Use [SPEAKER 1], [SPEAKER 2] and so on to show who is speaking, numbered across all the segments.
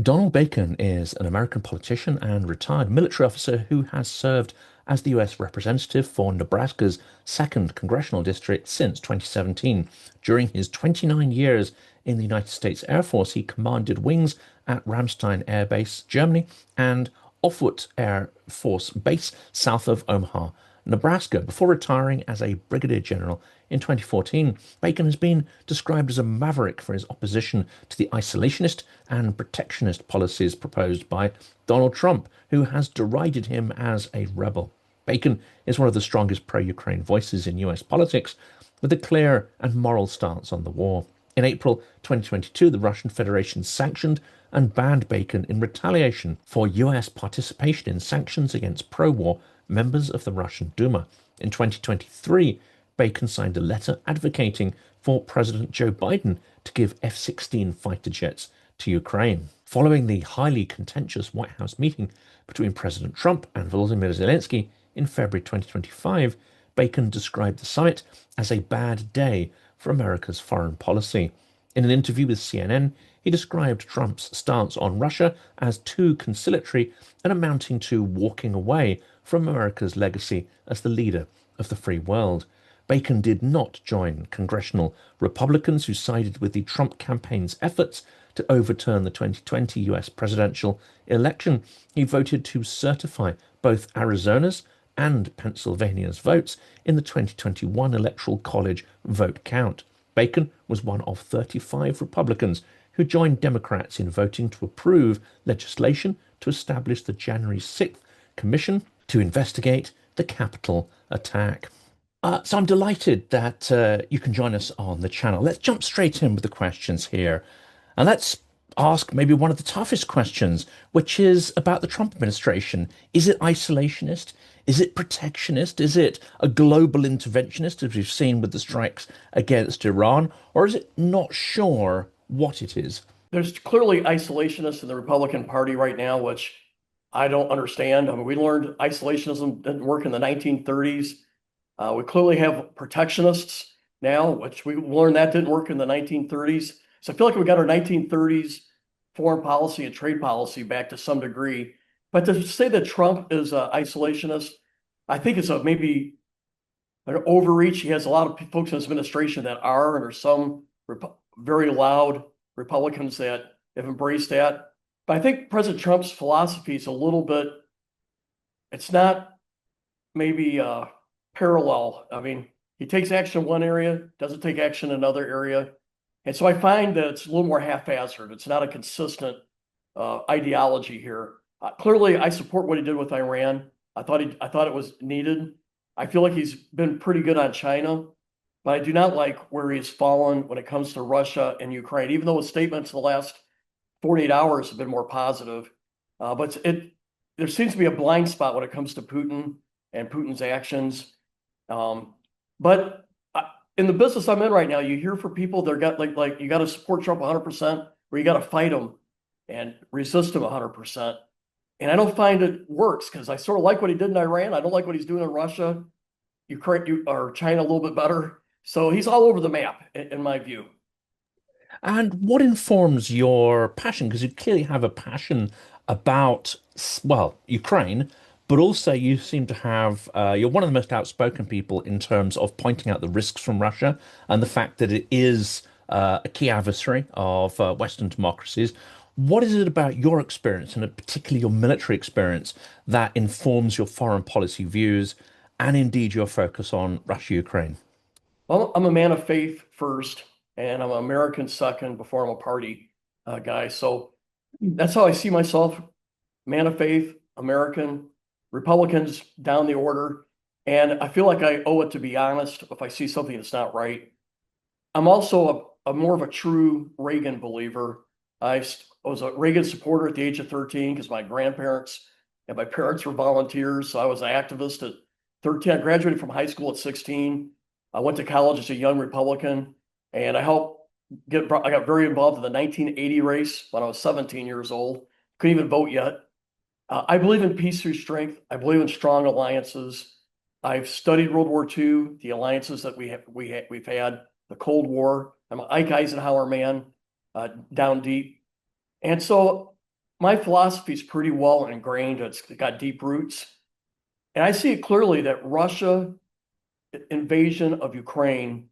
[SPEAKER 1] Donald Bacon is an American politician and retired military officer who has served as the US representative for Nebraska's 2nd congressional district since 2017. During his 29 years in the United States Air Force, he commanded wings at Ramstein Air Base, Germany, and Offutt Air Force Base south of Omaha, Nebraska, before retiring as a brigadier general in 2014. Bacon has been described as a maverick for his opposition to the isolationist and protectionist policies proposed by Donald Trump, who has derided him as a rebel. Bacon is one of the strongest pro-Ukraine voices in US politics, with a clear and moral stance on the war. In April 2022, the Russian Federation sanctioned and banned Bacon in retaliation for US participation in sanctions against pro-war members of the Russian Duma. In 2023, Bacon signed a letter advocating for President Joe Biden to give F-16 fighter jets to Ukraine. Following the highly contentious White House meeting between President Trump and Volodymyr Zelensky in February 2025, Bacon described the summit as a bad day for America's foreign policy. In an interview with CNN, he described Trump's stance on Russia as too conciliatory and amounting to walking away from America's legacy as the leader of the free world. Bacon did not join congressional Republicans who sided with the Trump campaign's efforts to overturn the 2020 US presidential election. He voted to certify both Arizona's and Pennsylvania's votes in the 2021 Electoral College vote count. Bacon was one of 35 Republicans who joined Democrats in voting to approve legislation to establish the January 6th Commission to investigate the Capitol attack. So I'm delighted that you can join us on the channel. Let's jump straight in with the questions here. And let's ask maybe one of the toughest questions, which is about the Trump administration. Is it isolationist? Is it protectionist? Is it a global interventionist, as we've seen with the strikes against Iran? Or is it not sure what it is?
[SPEAKER 2] There's clearly isolationists in the Republican Party right now, which I don't understand. I mean, we learned isolationism didn't work in the 1930s. We clearly have protectionists now, which we learned that didn't work in the 1930s. So I feel like we got our 1930s foreign policy and trade policy back to some degree. But to say that Trump is an isolationist, I think it's maybe an overreach. He has a lot of folks in his administration that are, and there's some very loud Republicans that have embraced that. But I think President Trump's philosophy is a little bit, it's not maybe parallel. I mean, he takes action in one area, doesn't take action in another area. And so I find that it's a little more haphazard. It's not a consistent ideology here. Clearly, I support what he did with Iran. I thought it was needed. I feel like he's been pretty good on China, but I do not like where he's fallen when it comes to Russia and Ukraine, even though his statements in the last 48 hours have been more positive. But there seems to be a blind spot when it comes to Putin and Putin's actions. But in the business I'm in right now, you hear from people that got like you got to support Trump 100%, or you got to fight him and resist him 100%. And I don't find it works because I sort of like what he did in Iran. I don't like what he's doing in Russia, Ukraine, or China a little bit better. So he's all over the map, in my view.
[SPEAKER 1] And what informs your passion? Because you clearly have a passion about, well, Ukraine, but also you seem to have, you're one of the most outspoken people in terms of pointing out the risks from Russia and the fact that it is a key adversary of Western democracies. What is it about your experience, and particularly your military experience, that informs your foreign policy views and indeed your focus on Russia-Ukraine?
[SPEAKER 2] Well, I'm a man of faith first, and I'm an American second before I'm a party guy. So that's how I see myself: man of faith, American, Republicans down the order. And I feel like I owe it to be honest if I see something that's not right. I'm also a more of a true Reagan believer. I was a Reagan supporter at the age of 13 because my grandparents and my parents were volunteers. So I was an activist at 13. I graduated from high school at 16. I went to college as a young Republican, and I got very involved in the 1980 race when I was 17 years old. Couldn't even vote yet. I believe in peace through strength. I believe in strong alliances. I've studied World War II, the alliances that we've had, the Cold War. I'm an Ike Eisenhower man, down deep. And so my philosophy is pretty well ingrained. It's got deep roots. And I see it clearly that Russia invasion of Ukraine,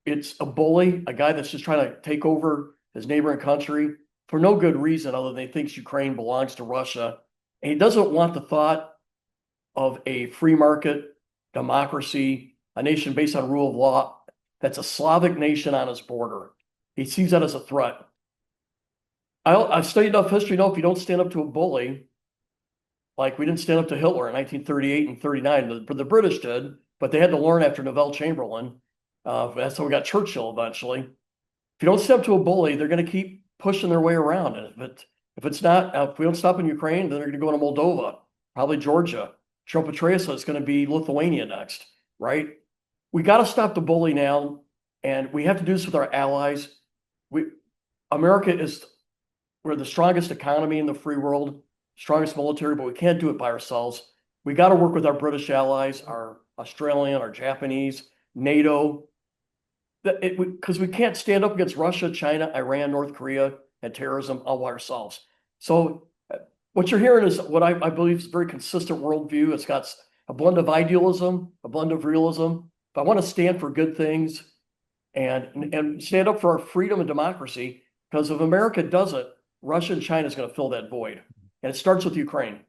[SPEAKER 2] it's a bully, a guy that's just trying to take over his neighboring country for no good reason other than he thinks Ukraine belongs to Russia. And he doesn't want the thought of a free market democracy, a nation based on rule of law that's a Slavic nation on his border. He sees that as a threat. I've studied enough history to know if you don't stand up to a bully, like we didn't stand up to Hitler in 1938 and 39, but the British did, but they had to learn after Neville Chamberlain. That's how we got Churchill eventually. If you don't step to a bully, they're going to keep pushing their way around. And if it's not, if we don't stop in Ukraine, then they're going to go into Moldova, probably Georgia. Trump Petraeus is going to be Lithuania next, right? We got to stop the bully now, and we have to do this with our allies. America is we're the strongest economy in the free world, strongest military, but we can't do it by ourselves. We got to work with our British allies, our Australian, our Japanese, NATO, because we can't stand up against Russia, China, Iran, North Korea, and terrorism all by ourselves. So what you're hearing is what I believe is a very consistent worldview. It's got a blend of idealism, a blend of realism. If I want to stand for good things and stand up for our freedom and democracy, because if America doesn't, Russia and China is going to fill that void. And it starts with Ukraine.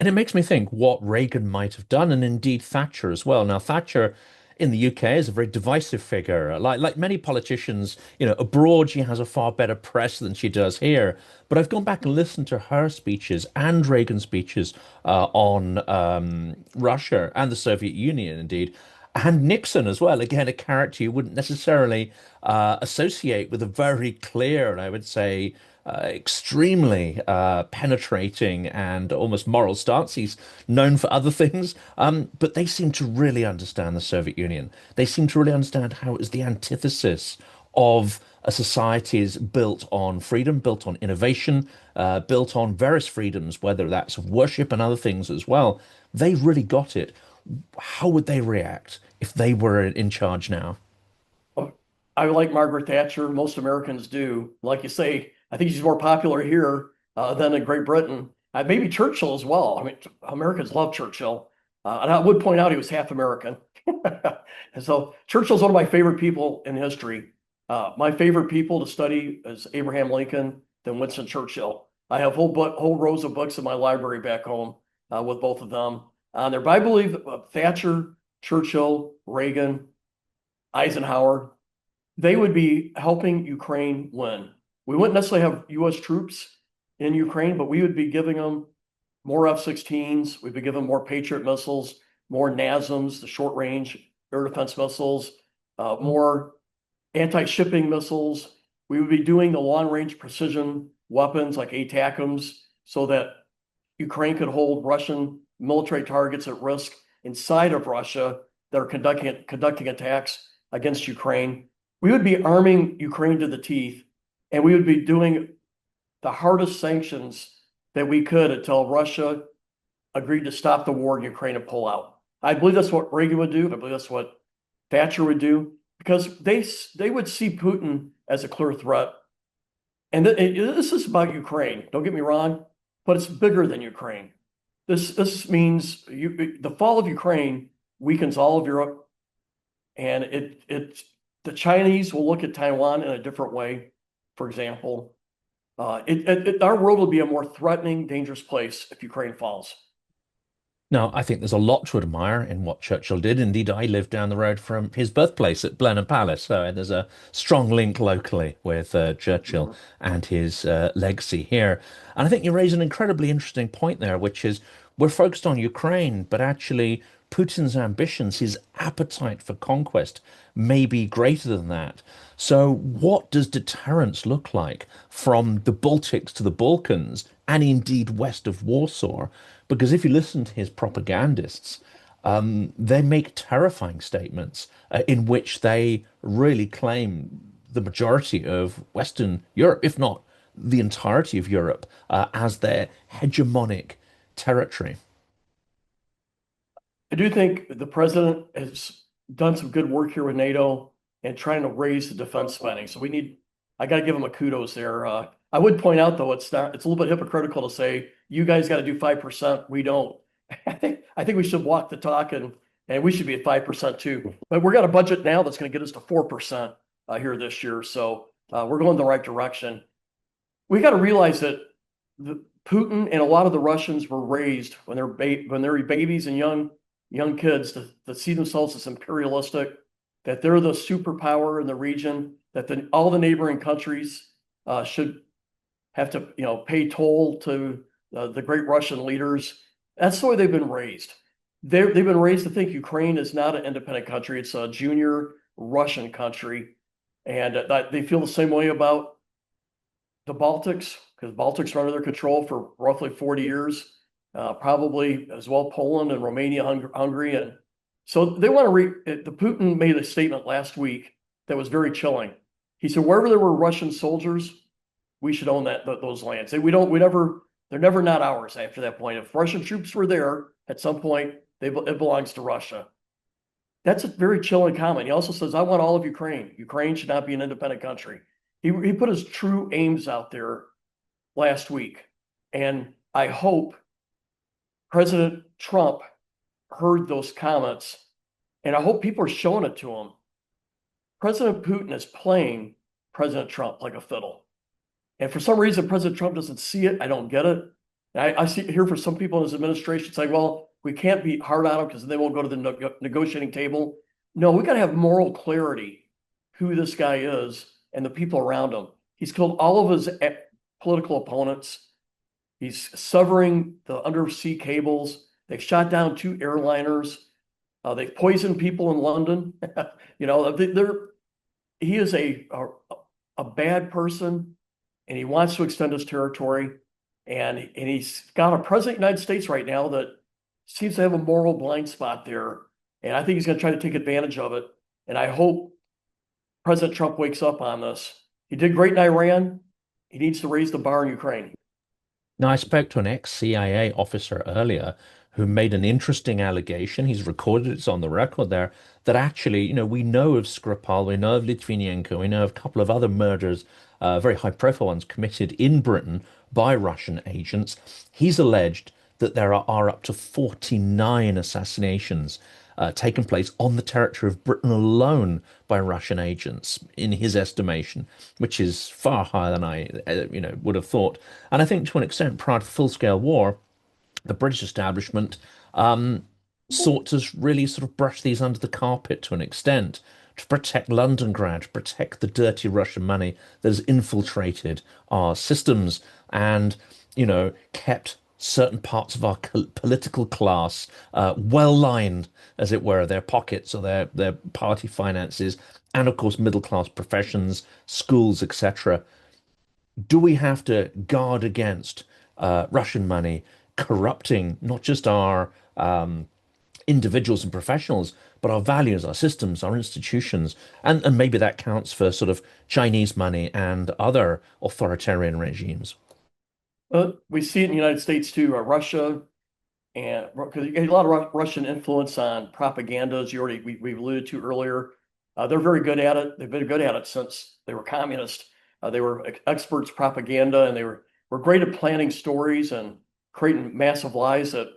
[SPEAKER 1] And it makes me think what Reagan might have done, and indeed Thatcher as well. Now, Thatcher in the UK is a very divisive figure. Like many politicians, abroad she has a far better press than she does here. But I've gone back and listened to her speeches and Reagan's speeches on Russia and the Soviet Union, indeed. And Nixon as well. Again, a character you wouldn't necessarily associate with a very clear, and I would say, extremely penetrating and almost moral stance. He's known for other things, but they seem to really understand the Soviet Union. They seem to really understand how it is the antithesis of a society is built on freedom, built on innovation, built on various freedoms, whether that's of worship and other things as well. They really got it. How would they react if they were in charge now?
[SPEAKER 2] I like Margaret Thatcher. Most Americans do. Like you say, I think she's more popular here than in Great Britain. Maybe Churchill as well. I mean, Americans love Churchill. And I would point out he was half American. And so Churchill's one of my favorite people in history. My favorite people to study is Abraham Lincoln, then Winston Churchill. I have whole rows of books in my library back home with both of them on there. But I believe Thatcher, Churchill, Reagan, Eisenhower, they would be helping Ukraine win. We wouldn't necessarily have U.S. troops in Ukraine, but we would be giving them more F-16s. We'd be giving them more Patriot missiles, more NASMs, the short-range air defense missiles, more anti-shipping missiles. We would be doing the long-range precision weapons like ATACMS so that Ukraine could hold Russian military targets at risk inside of Russia that are conducting attacks against Ukraine. We would be arming Ukraine to the teeth, and we would be doing the hardest sanctions that we could until Russia agreed to stop the war in Ukraine and pull out. I believe that's what Reagan would do. I believe that's what Thatcher would do, because they would see Putin as a clear threat. And this is about Ukraine. Don't get me wrong, but it's bigger than Ukraine. This means the fall of Ukraine weakens all of Europe, and the Chinese will look at Taiwan in a different way. For example, our world will be a more threatening, dangerous place if Ukraine falls.
[SPEAKER 1] Now, I think there's a lot to admire in what Churchill did. Indeed, I live down the road from his birthplace at Blenheim Palace, so there's a strong link locally with Churchill and his legacy here. And I think you raise an incredibly interesting point there, which is we're focused on Ukraine, but actually Putin's ambitions, his appetite for conquest, may be greater than that. So, what does deterrence look like from the Baltics to the Balkans and indeed west of Warsaw? Because if you listen to his propagandists, they make terrifying statements in which they really claim the majority of Western Europe, if not the entirety of Europe, as their hegemonic territory.
[SPEAKER 2] I do think the president has done some good work here with NATO and trying to raise the defense spending. So I got to give him a kudos there. I would point out though, it's a little bit hypocritical to say you guys got to do 5%. We don't. I think we should walk the talk and we should be at 5% too. But we're got a budget now that's going to get us to 4% here this year. So we're going the right direction. We got to realize that Putin and a lot of the Russians were raised when they're babies and young kids to see themselves as imperialistic, that they're the superpower in the region, that all the neighboring countries should have to pay toll to the great Russian leaders. That's the way they've been raised. They've been raised to think Ukraine is not an independent country. It's a junior Russian country. And they feel the same way about the Baltics, because Baltics are under their control for roughly 40 years, probably as well Poland and Romania, Hungary. And so they want to the Putin made a statement last week that was very chilling. He said, wherever there were Russian soldiers, we should own those lands. They're never not ours after that point. If Russian troops were there at some point, it belongs to Russia. That's a very chilling comment. He also says, I want all of Ukraine. Ukraine should not be an independent country. He put his true aims out there last week. And I hope President Trump heard those comments. And I hope people are showing it to him. President Putin is playing President Trump like a fiddle. And for some reason, President Trump doesn't see it. I don't get it. I hear for some people in his administration saying, well, we can't be hard on him because they won't go to the negotiating table. No, we got to have moral clarity who this guy is and the people around him. He's killed all of his political opponents. He's severing the undersea cables. They've shot down 2 airliners. They've poisoned people in London. He is a bad person, and he wants to extend his territory. And he's got a president of the United States right now that seems to have a moral blind spot there. And I think he's going to try to take advantage of it. And I hope President Trump wakes up on this. He did great in Iran. He needs to raise the bar in Ukraine.
[SPEAKER 1] Now, I spoke to an ex-CIA officer earlier who made an interesting allegation. He's recorded, it's on the record there, that actually, we know of Skripal, we know of Litvinenko, we know of a couple of other murders, very high-profile ones, committed in Britain by Russian agents. He's alleged that there are up to 49 assassinations taken place on the territory of Britain alone by Russian agents, in his estimation, which is far higher than I, would have thought. And I think to an extent, prior to full-scale war, the British establishment sought to really sort of brush these under the carpet to an extent, to protect Londongrad, to protect the dirty Russian money that has infiltrated our systems and, kept certain parts of our political class well lined, as it were, their pockets or their party finances, and of course middle class professions, schools, etc. Do we have to guard against Russian money corrupting not just our individuals and professionals, but our values, our systems, our institutions, and maybe that counts for sort of Chinese money and other authoritarian regimes?
[SPEAKER 2] We see it in the United States too. Russia, and because you get a lot of Russian influence on propaganda, as we've alluded to earlier. They're very good at it. They've been good at it since they were communist. They were experts propaganda, and they were great at planning stories and creating massive lies that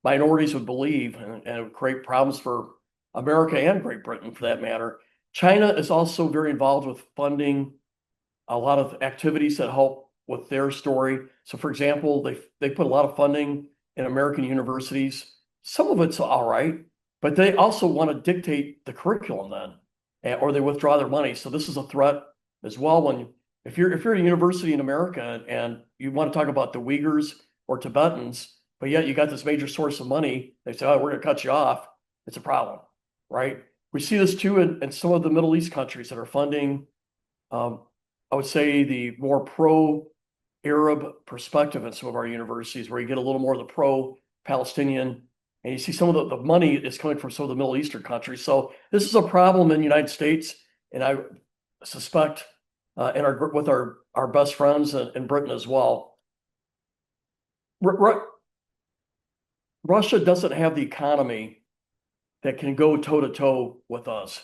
[SPEAKER 2] minorities would believe, and it would create problems for America and Great Britain, for that matter. China is also very involved with funding a lot of activities that help with their story. So, for example, they put a lot of funding in American universities. Some of it's all right, but they also want to dictate the curriculum then, or they withdraw their money. So this is a threat as well. If you're at a university in America and you want to talk about the Uyghurs or Tibetans, but yet you got this major source of money, they say, oh, we're going to cut you off. It's a problem, right? We see this too in some of the Middle East countries that are funding, I would say, the more pro-Arab perspective in some of our universities, where you get a little more of the pro-Palestinian, and you see some of the money is coming from some of the Middle Eastern countries. So this is a problem in the United States, and I suspect with our best friends in Britain as well. Russia doesn't have the economy that can go toe-to-toe with us.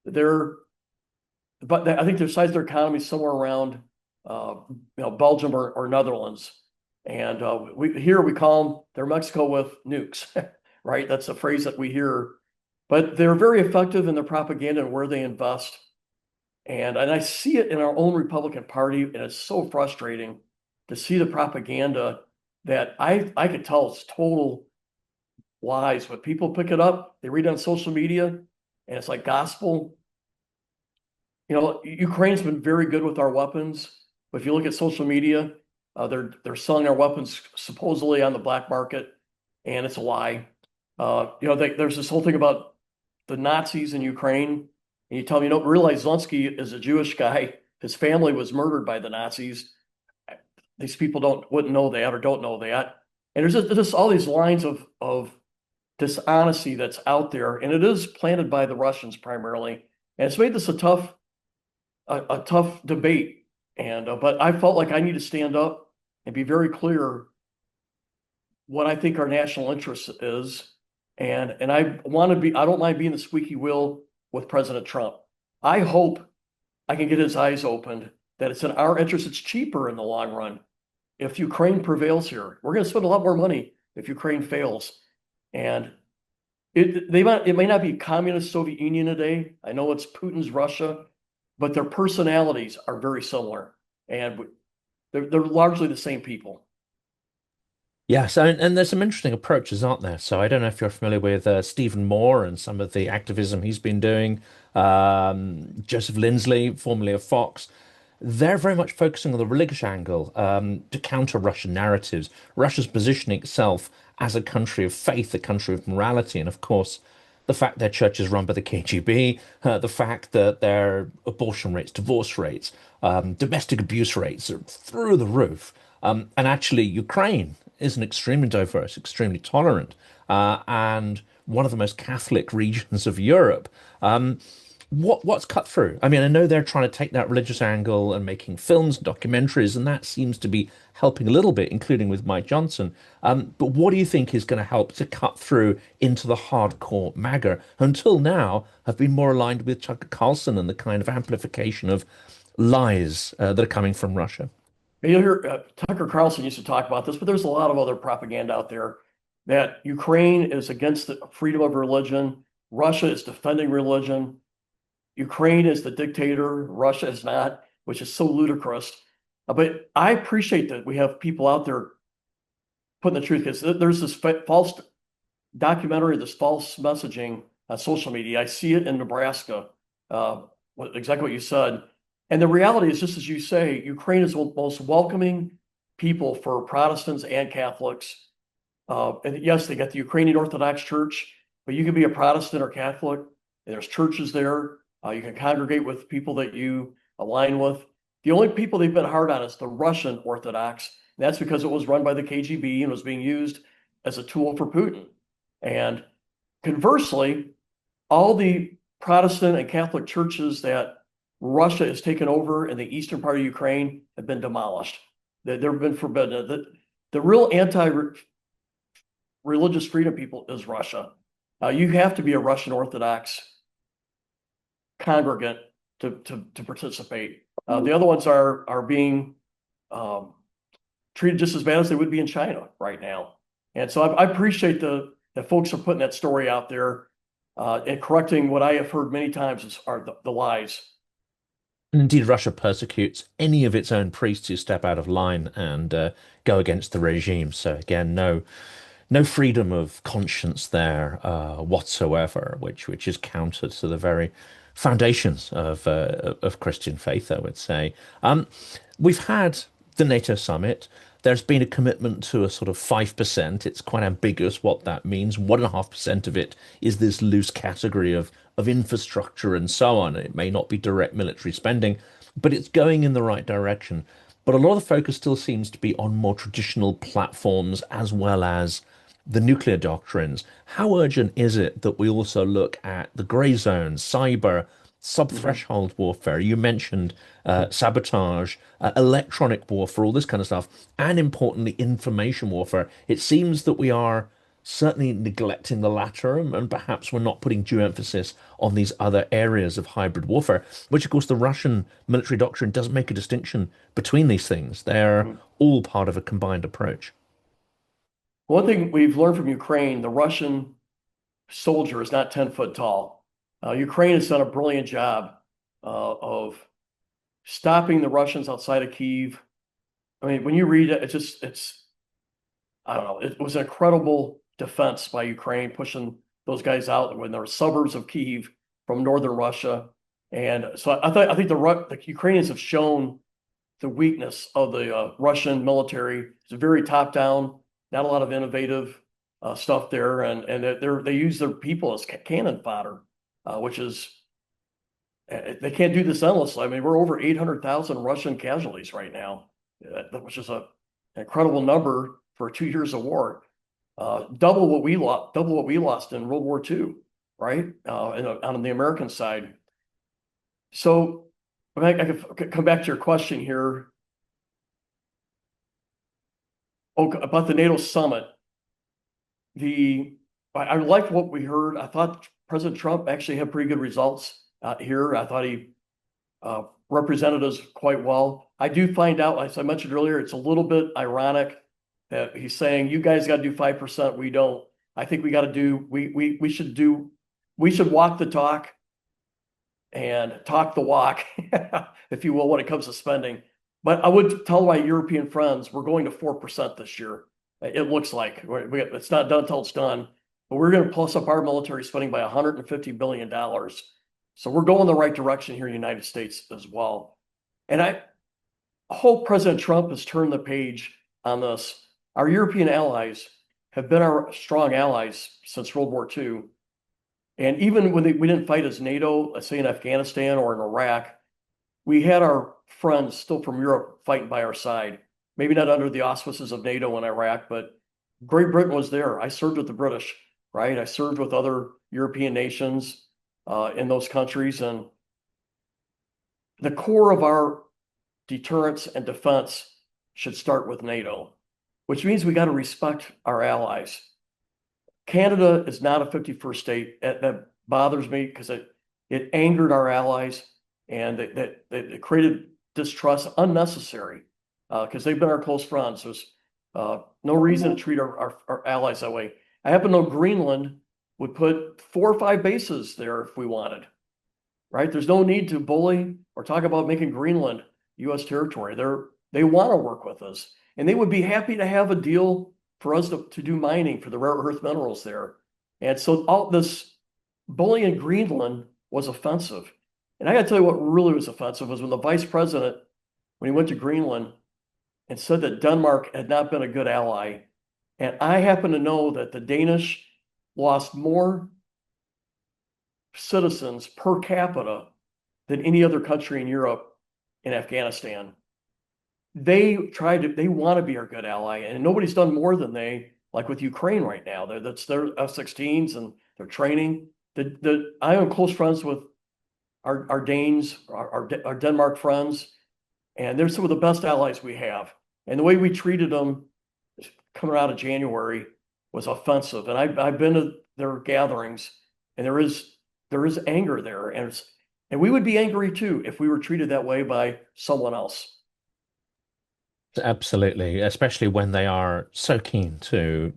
[SPEAKER 2] But I think the size of their economy is somewhere around Belgium or Netherlands. And we call them, they're Mexico with nukes, right? That's a phrase that we hear. But they're very effective in their propaganda and where they invest. And I see it in our own Republican Party, and it's so frustrating to see the propaganda that I could tell it's total lies, but people pick it up, they read it on social media, and it's like gospel. Ukraine's been very good with our weapons, but if you look at social media, they're selling our weapons supposedly on the black market, and it's a lie. There's this whole thing about the Nazis in Ukraine, and you tell me you don't realize Zelensky is a Jewish guy. His family was murdered by the Nazis. These people wouldn't know that or don't know that. And there's just all these lines of dishonesty that's out there, and it is planted by the Russians primarily. And it's made this a tough debate. And but I felt like I need to stand up and be very clear what I think our national interest is. And I don't mind being the squeaky wheel with President Trump. I hope I can get his eyes opened that it's in our interest. It's cheaper in the long run. If Ukraine prevails here, we're going to spend a lot more money if Ukraine fails. And it may not be communist Soviet Union today. I know it's Putin's Russia, but their personalities are very similar, and they're largely the same people.
[SPEAKER 1] Yes, and there's some interesting approaches, aren't there? So I don't know if you're familiar with Stephen Moore and some of the activism he's been doing. Joseph Lindsley, formerly of Fox, they're very much focusing on the religious angle to counter Russian narratives. Russia's positioning itself as a country of faith, a country of morality, and of course, the fact their church is run by the KGB, the fact that their abortion rates, divorce rates, domestic abuse rates are through the roof. And actually, Ukraine is an extremely diverse, extremely tolerant, and one of the most Catholic regions of Europe. What's cut through? I mean, I know they're trying to take that religious angle and making films and documentaries, and that seems to be helping a little bit, including with Mike Johnson. But what do you think is going to help to cut through into the hardcore MAGA? Until now, have been more aligned with Tucker Carlson and the kind of amplification of lies that are coming from Russia.
[SPEAKER 2] You'll hear Tucker Carlson used to talk about this, but there's a lot of other propaganda out there that Ukraine is against the freedom of religion. Russia is defending religion. Ukraine is the dictator. Russia is not, which is so ludicrous. But I appreciate that we have people out there putting the truth, because there's this false documentary, this false messaging on social media. I see it in Nebraska, exactly what you said. And the reality is, just as you say, Ukraine is the most welcoming people for Protestants and Catholics. And yes, they got the Ukrainian Orthodox Church, but you can be a Protestant or Catholic, and there's churches there. You can congregate with people that you align with. The only people they've been hard on is the Russian Orthodox. And that's because it was run by the KGB and was being used as a tool for Putin. And conversely, all the Protestant and Catholic churches that Russia has taken over in the eastern part of Ukraine have been demolished. They've been forbidden. The real anti-religious freedom people is Russia. You have to be a Russian Orthodox congregant to participate. The other ones are being treated just as bad as they would be in China right now. And so I appreciate that folks are putting that story out there and correcting what I have heard many times are the lies.
[SPEAKER 1] Indeed, Russia persecutes any of its own priests who step out of line and go against the regime. So again, no freedom of conscience there whatsoever, which is counter to the very foundations of Christian faith, I would say. We've had the NATO summit. There's been a commitment to a sort of 5%. It's quite ambiguous what that means. 1.5% of it is this loose category of infrastructure and so on. It may not be direct military spending, but it's going in the right direction. But a lot of the focus still seems to be on more traditional platforms as well as the nuclear doctrines. How urgent is it that we also look at the grey zones, cyber, sub-threshold warfare? You mentioned sabotage, electronic warfare, all this kind of stuff, and importantly, information warfare. It seems that we are certainly neglecting the latter, and perhaps we're not putting due emphasis on these other areas of hybrid warfare, which, of course, the Russian military doctrine doesn't make a distinction between these things. They're
[SPEAKER 2] Mhm.
[SPEAKER 1] all part of a combined approach.
[SPEAKER 2] One thing we've learned from Ukraine, the Russian soldier is not 10 foot tall. Ukraine has done a brilliant job of stopping the Russians outside of Kyiv. I mean, when you read it, I don't know, it was an incredible defense by Ukraine, pushing those guys out when there were suburbs of Kyiv from northern Russia. And so I think the Ukrainians have shown the weakness of the Russian military. It's very top down, not a lot of innovative stuff there, and they use their people as cannon fodder, which is they can't do this endlessly. I mean, we're over 800,000 Russian casualties right now, which is an incredible number for 2 years of war. Double what we lost, in World War II, right? On the American side. So I could come back to your question here. Oh, about the NATO summit. I liked what we heard. I thought President Trump actually had pretty good results here. I thought he represented us quite well. I do find out, as I mentioned earlier, it's a little bit ironic that he's saying you guys got to do 5%. We don't. I think we got to do. We should do. We should walk the talk and talk the walk, if you will, when it comes to spending. But I would tell my European friends we're going to 4% this year. It looks like it's not done until it's done, but we're going to plus up our military spending by $150 billion. So we're going the right direction here in the United States as well. And I hope President Trump has turned the page on this. Our European allies have been our strong allies since World War II. And even when we didn't fight as NATO, let's say in Afghanistan or in Iraq, we had our friends still from Europe fighting by our side. Maybe not under the auspices of NATO in Iraq, but Great Britain was there. I served with the British, right? I served with other European nations in those countries. And the core of our deterrence and defense should start with NATO, which means we got to respect our allies. Canada is not a 51st state. That bothers me because it angered our allies and it created distrust unnecessary because they've been our close friends. There's no reason to treat our allies that way. I happen to know Greenland would put 4 or 5 bases there if we wanted, right? There's no need to bully or talk about making Greenland U.S. territory. They want to work with us, and they would be happy to have a deal for us to do mining for the rare earth minerals there. And so all this bullying in Greenland was offensive. And I got to tell you what really was offensive was when the vice president, when he went to Greenland and said that Denmark had not been a good ally. And I happen to know that the Danish lost more citizens per capita than any other country in Europe in Afghanistan. They want to be our good ally, and nobody's done more than like with Ukraine right now. That's their F-16s and their training. I am close friends with our Danes, our Denmark friends, and they're some of the best allies we have. And the way we treated them coming out of January was offensive. And I've been to their gatherings, and there is anger there, and we would be angry too if we were treated that way by someone else.
[SPEAKER 1] Absolutely, especially when they are so keen to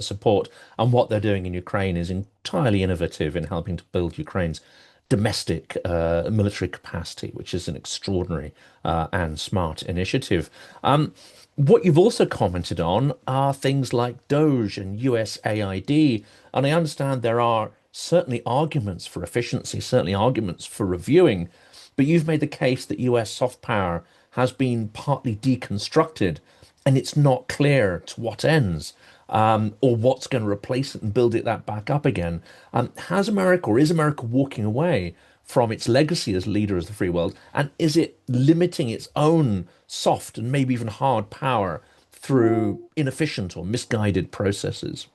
[SPEAKER 1] support, and what they're doing in Ukraine is entirely innovative in helping to build Ukraine's domestic military capacity, which is an extraordinary and smart initiative. What you've also commented on are things like Doge and USAID, and I understand there are certainly arguments for efficiency, certainly arguments for reviewing, but you've made the case that US soft power has been partly deconstructed, and it's not clear to what ends, or what's going to replace it and build it that back up again. Has America, or is America walking away from its legacy as leader of the free world, and is it limiting its own soft and maybe even hard power through inefficient or misguided processes?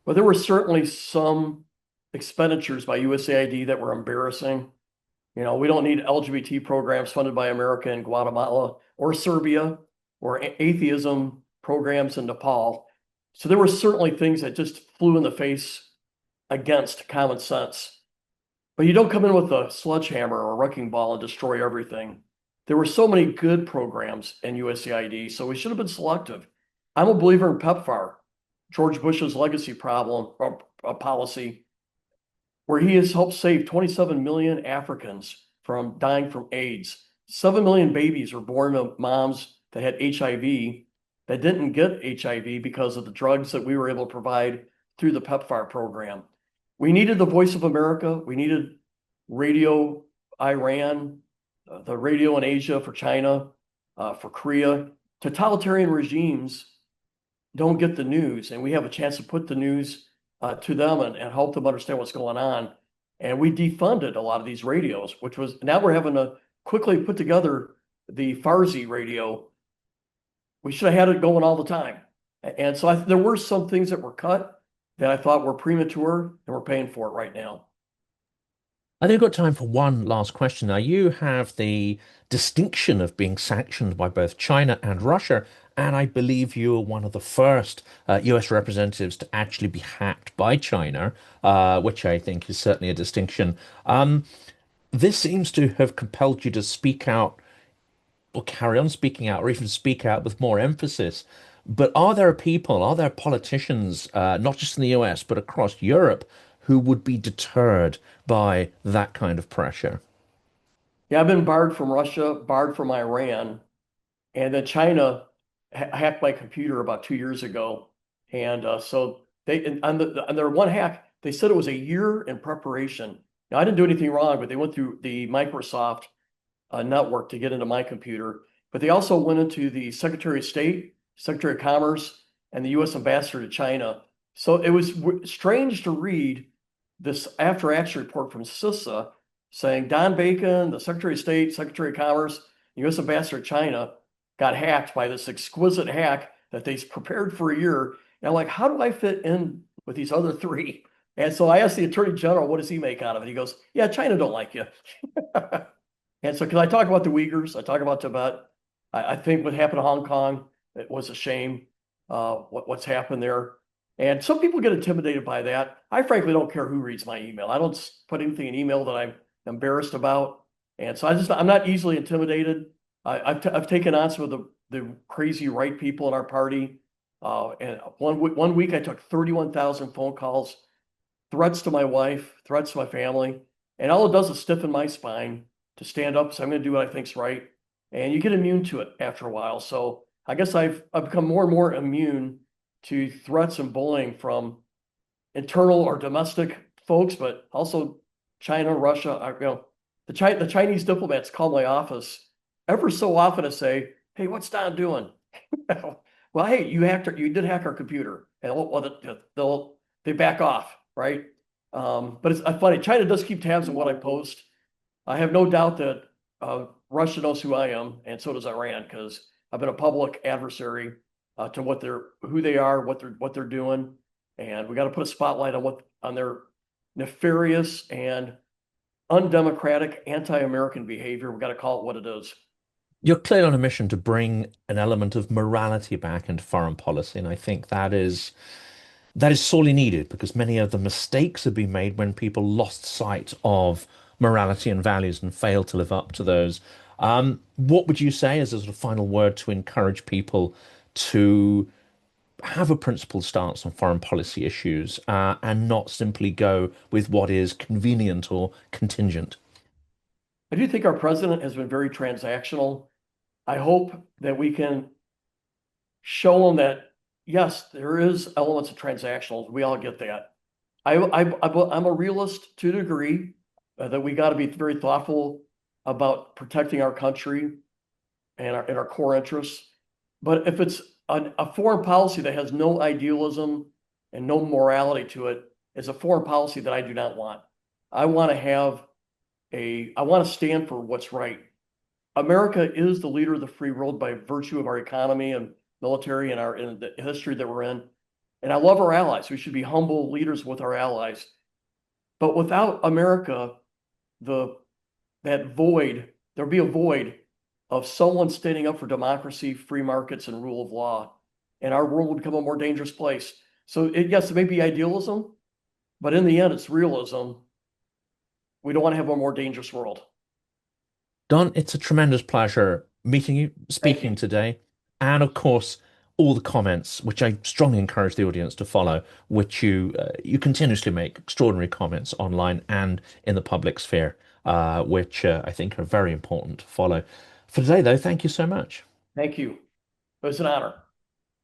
[SPEAKER 2] But there were certainly some expenditures by USAID that were embarrassing. You know, we don't need LGBT programs funded by America in Guatemala or Serbia or atheism programs in Nepal. So there were certainly things that just flew in the face against common sense. But you don't come in with a sledgehammer or a wrecking ball and destroy everything. There were so many good programs in USAID, so we should have been selective. I'm a believer in PEPFAR, George Bush's legacy problem or policy, where he has helped save 27 million Africans from dying from AIDS. 7 million babies were born to moms that had HIV that didn't get HIV because of the drugs that we were able to provide through the PEPFAR program. We needed the Voice of America. We needed Radio Iran, the radio in Asia for China, for Korea. Totalitarian regimes don't get the news, and we have a chance to put the news to them and help them understand what's going on. And we defunded a lot of these radios, which was now we're having to quickly put together the Farsi radio. We should have had it going all the time. And so there were some things that were cut that I thought were premature, and we're paying for it right now.
[SPEAKER 1] I think we've got time for one last question. Now, you have the distinction of being sanctioned by both China and Russia, and I believe you were one of the first US representatives to actually be hacked by China, which I think is certainly a distinction. This seems to have compelled you to speak out or carry on speaking out or even speak out with more emphasis. But are there people, are there politicians, not just in the US, but across Europe, who would be deterred by that kind of pressure?
[SPEAKER 2] Yeah, I've been barred from Russia, barred from Iran, and then China hacked my computer about 2 years ago. And so they on their one hack, they said it was a year in preparation. Now I didn't do anything wrong, but they went through the Microsoft network to get into my computer. But they also went into the Secretary of State, Secretary of Commerce, and the U.S. Ambassador to China. So it was strange to read this after action report from CISA saying Don Bacon, the Secretary of State, Secretary of Commerce, U.S. Ambassador to China, got hacked by this exquisite hack that they prepared for a year. And I'm like, how do I fit in with these other three? And so I asked the Attorney General, what does he make out of it? He goes, yeah, China don't like you. And so, because I talk about the Uyghurs, I talk about Tibet. I think what happened to Hong Kong, it was a shame, what's happened there. And some people get intimidated by that. I frankly don't care who reads my email. I don't put anything in email that I'm embarrassed about. And so I'm not easily intimidated. I've taken on some of the crazy right people in our party. And one week I took 31,000 phone calls, threats to my wife, threats to my family. And all it does is stiffen my spine to stand up. So I'm going to do what I think's right. And you get immune to it after a while. So I guess I've become more and more immune to threats and bullying from internal or domestic folks, but also China, Russia. The Chinese diplomats call my office ever so often to say, "Hey, what's Don doing?" Well, hey, you did hack our computer, and they back off, right? But it's funny. China does keep tabs on what I post. I have no doubt that Russia knows who I am, and so does Iran, because I've been a public adversary to who they are, what they're doing, and we got to put a spotlight on their nefarious and undemocratic, anti-American behavior. We got to call it what it is.
[SPEAKER 1] You're clearly on a mission to bring an element of morality back into foreign policy, and I think that is sorely needed because many of the mistakes have been made when people lost sight of morality and values and failed to live up to those. What would you say as a sort of final word to encourage people to have a principled stance on foreign policy issues and not simply go with what is convenient or contingent?
[SPEAKER 2] I do think our president has been very transactional. I hope that we can show them that, yes, there is elements of transactional. We all get that. I'm a realist to a degree, that we got to be very thoughtful about protecting our country and our core interests. But if it's a foreign policy that has no idealism and no morality to it, is a foreign policy that I do not want. I want to stand for what's right. America is the leader of the free world by virtue of our economy and military and in the history that we're in. And I love our allies. We should be humble leaders with our allies. But without America, there'd be a void of someone standing up for democracy, free markets, and rule of law. and our world would become a more dangerous place. So yes, it may be idealism, but in the end, it's realism. We don't want to have a more dangerous world.
[SPEAKER 1] Don, it's a tremendous pleasure meeting you,
[SPEAKER 2] Thank
[SPEAKER 1] speaking
[SPEAKER 2] you.
[SPEAKER 1] today, and of course, all the comments, which I strongly encourage the audience to follow, which you continuously make extraordinary comments online and in the public sphere, which I think are very important to follow. For today, though, thank you so much.
[SPEAKER 2] Thank you. It was an honor.